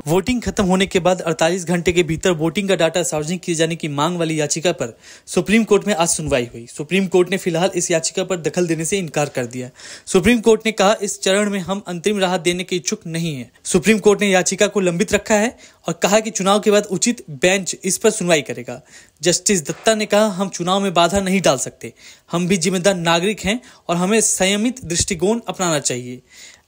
Voting खत्म होने के बाद 48 घंटे के भीतर वोटिंग का डाटा सार्वजनिक किए जाने की मांग वाली याचिका पर सुप्रीम कोर्ट में आज सुनवाई हुई। सुप्रीम कोर्ट ने फिलहाल इस याचिका पर दखल देने से इनकार कर दिया। सुप्रीम कोर्ट ने कहा, इस चरण में हम अंतरिम राहत देने के इच्छुक नहीं हैं। सुप्रीम कोर्ट ने याचिका को लंबित रखा है और कहा कि चुनाव के बाद उचित बेंच इस पर सुनवाई करेगा। जस्टिस दत्ता ने कहा, हम चुनाव में बाधा नहीं डाल सकते, हम भी जिम्मेदार नागरिक हैं और हमें संयमित दृष्टिकोण अपनाना चाहिए।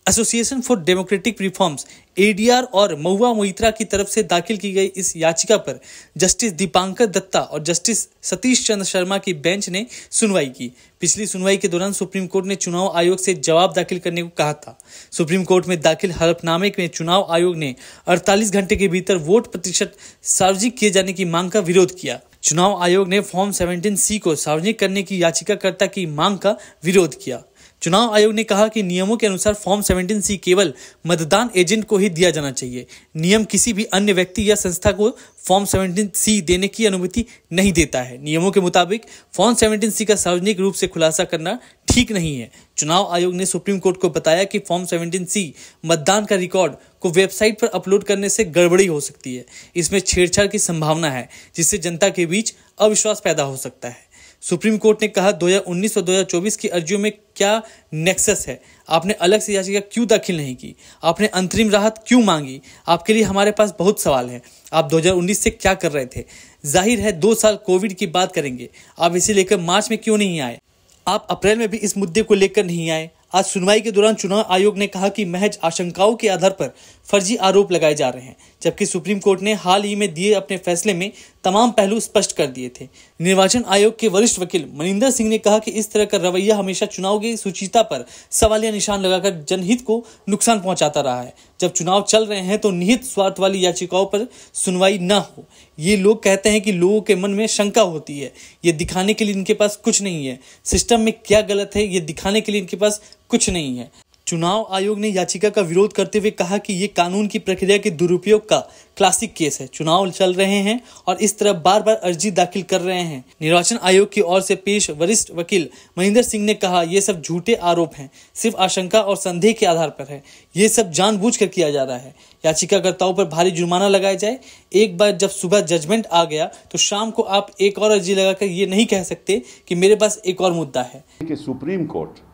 Association for democratic reforms ADR और महुआ मोइत्रा की तरफ से दाखिल की गई इस याचिका पर जस्टिस दीपांकर दत्ता और जस्टिस सतीश चंद्र शर्मा की बेंच ने सुनवाई की। पिछली सुनवाई के दौरान सुप्रीम कोर्ट ने चुनाव आयोग से जवाब दाखिल करने को कहा था। सुप्रीम कोर्ट में दाखिल हलफनामे में चुनाव आयोग ने 48 घंटे के भीतर वोट प्रतिशत सार्वजनिक किए जाने की मांग का विरोध किया। चुनाव आयोग ने फॉर्म 17C को सार्वजनिक करने की याचिकाकर्ता की मांग का विरोध किया। चुनाव आयोग ने कहा कि नियमों के अनुसार फॉर्म 17C केवल मतदान एजेंट को ही दिया जाना चाहिए। नियम किसी भी अन्य व्यक्ति या संस्था को फॉर्म 17C देने की अनुमति नहीं देता है। नियमों के मुताबिक फॉर्म 17C का सार्वजनिक रूप से खुलासा करना ठीक नहीं है। चुनाव आयोग ने सुप्रीम कोर्ट को बताया कि फॉर्म 17C मतदान का रिकॉर्ड को वेबसाइट पर अपलोड करने से गड़बड़ी हो सकती है। इसमें छेड़छाड़ की संभावना है, जिससे जनता के बीच अविश्वास पैदा हो सकता है। सुप्रीम कोर्ट ने कहा, 2019 और 2024 की अर्जियों में क्या नेक्सस है? आपने अलग से याचिका क्यों दाखिल नहीं की? आपने अंतरिम राहत क्यों मांगी? आपके लिए हमारे पास बहुत सवाल हैं। आप 2019 से क्या कर रहे थे? जाहिर है 2 साल कोविड की बात करेंगे। आप इसे लेकर मार्च में क्यों नहीं आए? आप अप्रैल में भी इस मुद्दे को लेकर नहीं आए। आज सुनवाई के दौरान चुनाव आयोग ने कहा कि महज आशंकाओं के आधार पर फर्जी आरोप लगाए जा रहे हैं, जबकि सुप्रीम कोर्ट ने हाल ही में दिए अपने फैसले में तमाम पहलू स्पष्ट कर दिए थे। निर्वाचन आयोग के वरिष्ठ वकील मनिंदर सिंह ने कहा कि इस तरह का रवैया हमेशा चुनाव की शुचिता पर सवालिया निशान लगाकर जनहित को नुकसान पहुंचाता रहा है। जब चुनाव चल रहे हैं तो निहित स्वार्थ वाली याचिकाओं पर सुनवाई न हो। ये लोग कहते हैं कि लोगों के मन में शंका होती है, ये दिखाने के लिए इनके पास कुछ नहीं है। सिस्टम में क्या गलत है, ये दिखाने के लिए इनके पास कुछ नहीं है। चुनाव आयोग ने याचिका का विरोध करते हुए कहा कि ये कानून की प्रक्रिया के दुरुपयोग का क्लासिक केस है। चुनाव चल रहे हैं और इस तरह बार बार अर्जी दाखिल कर रहे हैं। निर्वाचन आयोग की ओर से पेश वरिष्ठ वकील मनिंदर सिंह ने कहा, ये सब झूठे आरोप हैं, सिर्फ आशंका और संदेह के आधार पर है। ये सब जानबूझकर किया जा रहा है। याचिकाकर्ताओं पर भारी जुर्माना लगाया जाए। एक बार जब सुबह जजमेंट आ गया तो शाम को आप एक और अर्जी लगाकर ये नहीं कह सकते कि मेरे पास एक और मुद्दा है। कि सुप्रीम कोर्ट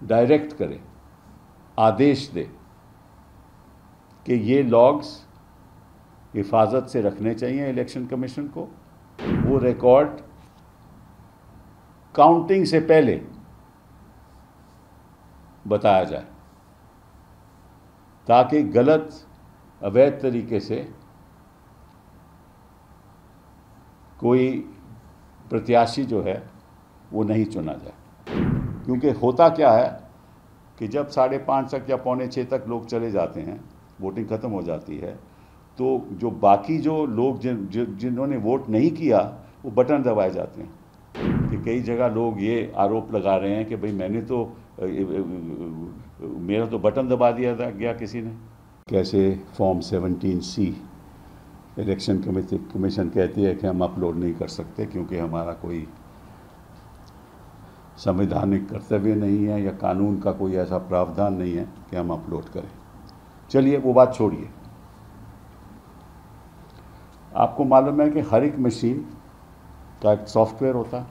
डायरेक्ट करे, आदेश दे कि ये लॉग्स हिफाजत से रखने चाहिए इलेक्शन कमीशन को। वो रिकॉर्ड काउंटिंग से पहले बताया जाए, ताकि गलत अवैध तरीके से कोई प्रत्याशी जो है वो नहीं चुना जाए। क्योंकि होता क्या है कि जब 5:30 तक या 5:45 तक लोग चले जाते हैं, वोटिंग ख़त्म हो जाती है, तो जो बाकी जो लोग जिन्होंने वोट नहीं किया वो बटन दबाए जाते हैं। कि कई जगह लोग ये आरोप लगा रहे हैं कि भाई मेरा तो बटन दबा दिया गया किसी ने। कैसे फॉर्म 17C इलेक्शन कमीशन कहती है कि हम अपलोड नहीं कर सकते क्योंकि हमारा कोई संवैधानिक कर्तव्य नहीं है या कानून का कोई ऐसा प्रावधान नहीं है कि हम अपलोड करें। चलिए वो बात छोड़िए। आपको मालूम है कि हर एक मशीन का एक सॉफ्टवेयर होता है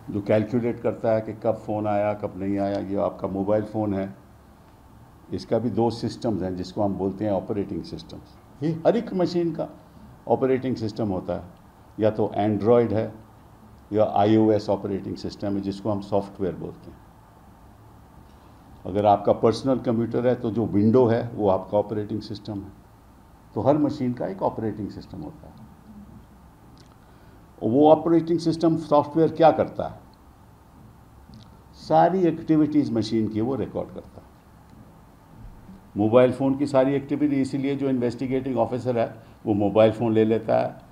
जो कैलकुलेट करता है कि कब फ़ोन आया कब नहीं आया। ये आपका मोबाइल फ़ोन है, इसका भी 2 सिस्टम्स हैं जिसको हम बोलते हैं ऑपरेटिंग सिस्टम्स। ये हर एक मशीन का ऑपरेटिंग सिस्टम होता है, या तो एंड्रॉयड है या iOS ऑपरेटिंग सिस्टम है जिसको हम सॉफ्टवेयर बोलते हैं। अगर आपका पर्सनल कंप्यूटर है तो जो विंडो है वो आपका ऑपरेटिंग सिस्टम है। तो हर मशीन का एक ऑपरेटिंग सिस्टम होता है। वो ऑपरेटिंग सिस्टम सॉफ्टवेयर क्या करता है? सारी एक्टिविटीज़ मशीन की वो रिकॉर्ड करता है। मोबाइल फ़ोन की सारी एक्टिविटी, इसीलिए जो इन्वेस्टिगेटिंग ऑफिसर है वो मोबाइल फ़ोन ले लेता है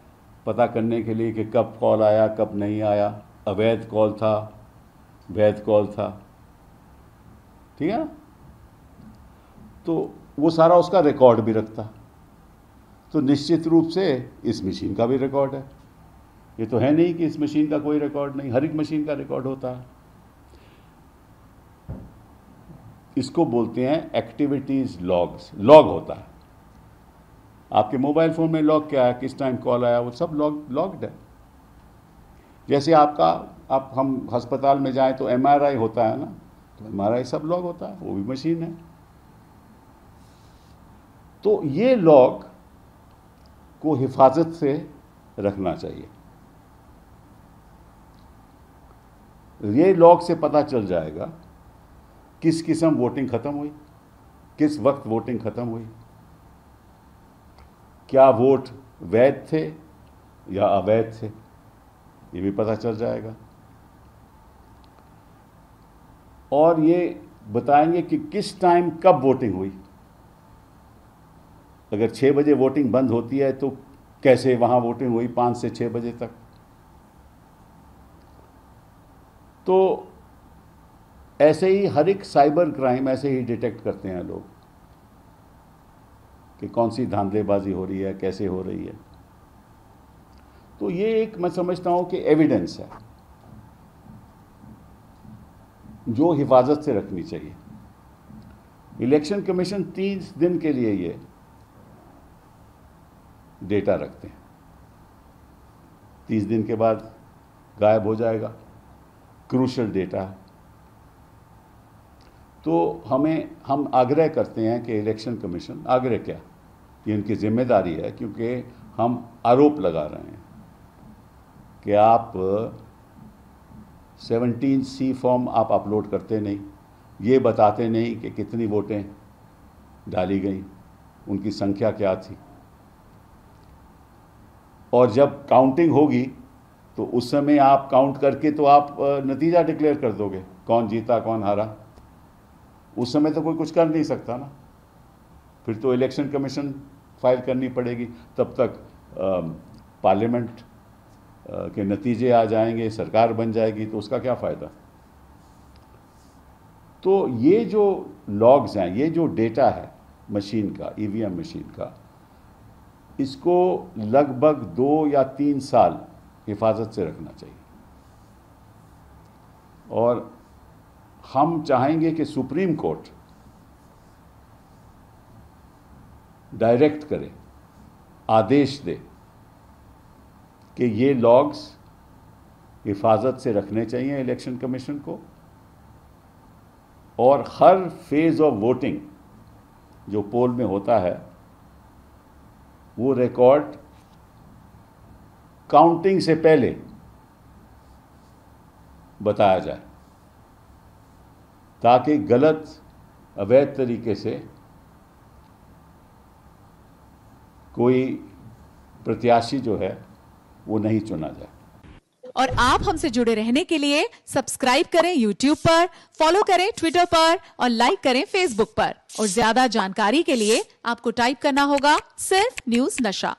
पता करने के लिए कि कब कॉल आया कब नहीं आया, अवैध कॉल था, वैध कॉल था, ठीक है ना। तो वो सारा उसका रिकॉर्ड भी रखता। तो निश्चित रूप से इस मशीन का भी रिकॉर्ड है। ये तो है नहीं कि इस मशीन का कोई रिकॉर्ड नहीं, हर एक मशीन का रिकॉर्ड होता है। इसको बोलते हैं एक्टिविटीज़ लॉग्स। लॉग होता है आपके मोबाइल फ़ोन में, लॉग क्या है, किस टाइम कॉल आया, वो सब लॉग्ड है। जैसे आप हम अस्पताल में जाएं तो MRI होता है ना, तो MRI सब लॉग होता है, वो भी मशीन है। तो ये लॉग को हिफाजत से रखना चाहिए। ये लॉग से पता चल जाएगा किस किस्म वोटिंग ख़त्म हुई, किस वक्त वोटिंग ख़त्म हुई, क्या वोट वैध थे या अवैध थे, ये भी पता चल जाएगा। और ये बताएंगे कि किस टाइम कब वोटिंग हुई। अगर 6 बजे वोटिंग बंद होती है तो कैसे वहाँ वोटिंग हुई 5 से 6 बजे तक। तो ऐसे ही हर एक साइबर क्राइम ऐसे ही डिटेक्ट करते हैं लोग कि कौन सी धांधलेबाजी हो रही है, कैसे हो रही है। तो ये एक मैं समझता हूँ कि एविडेंस है जो हिफाजत से रखनी चाहिए। इलेक्शन कमीशन 30 दिन के लिए ये डेटा रखते हैं, 30 दिन के बाद गायब हो जाएगा। क्रूशल डेटा है। तो हम आग्रह करते हैं कि इलेक्शन कमीशन, आग्रह क्या, ये उनकी जिम्मेदारी है, क्योंकि हम आरोप लगा रहे हैं कि आप 17C फॉर्म आप अपलोड करते नहीं, ये बताते नहीं कि कितनी वोटें डाली गई, उनकी संख्या क्या थी, और जब काउंटिंग होगी तो उस समय आप काउंट करके तो आप नतीजा डिक्लेयर कर दोगे, कौन जीता कौन हारा। उस समय तो कोई कुछ कर नहीं सकता ना, फिर तो इलेक्शन कमीशन फाइल करनी पड़ेगी, तब तक पार्लियामेंट के नतीजे आ जाएंगे, सरकार बन जाएगी, तो उसका क्या फ़ायदा। तो ये जो लॉग्स हैं, ये जो डेटा है मशीन का, EVM मशीन का, इसको लगभग 2 या 3 साल हिफाजत से रखना चाहिए। और हम चाहेंगे कि सुप्रीम कोर्ट डायरेक्ट करे, आदेश दे कि ये लॉग्स हिफाजत से रखने चाहिए इलेक्शन कमीशन को, और हर फेज ऑफ वोटिंग जो पोल में होता है वो रिकॉर्ड काउंटिंग से पहले बताया जाए, ताकि गलत अवैध तरीके से कोई प्रत्याशी जो है वो नहीं चुना जाए। और आप हमसे जुड़े रहने के लिए सब्सक्राइब करें YouTube पर, फॉलो करें Twitter पर और लाइक करें Facebook पर। और ज्यादा जानकारी के लिए आपको टाइप करना होगा सिर्फ न्यूज़ नशा।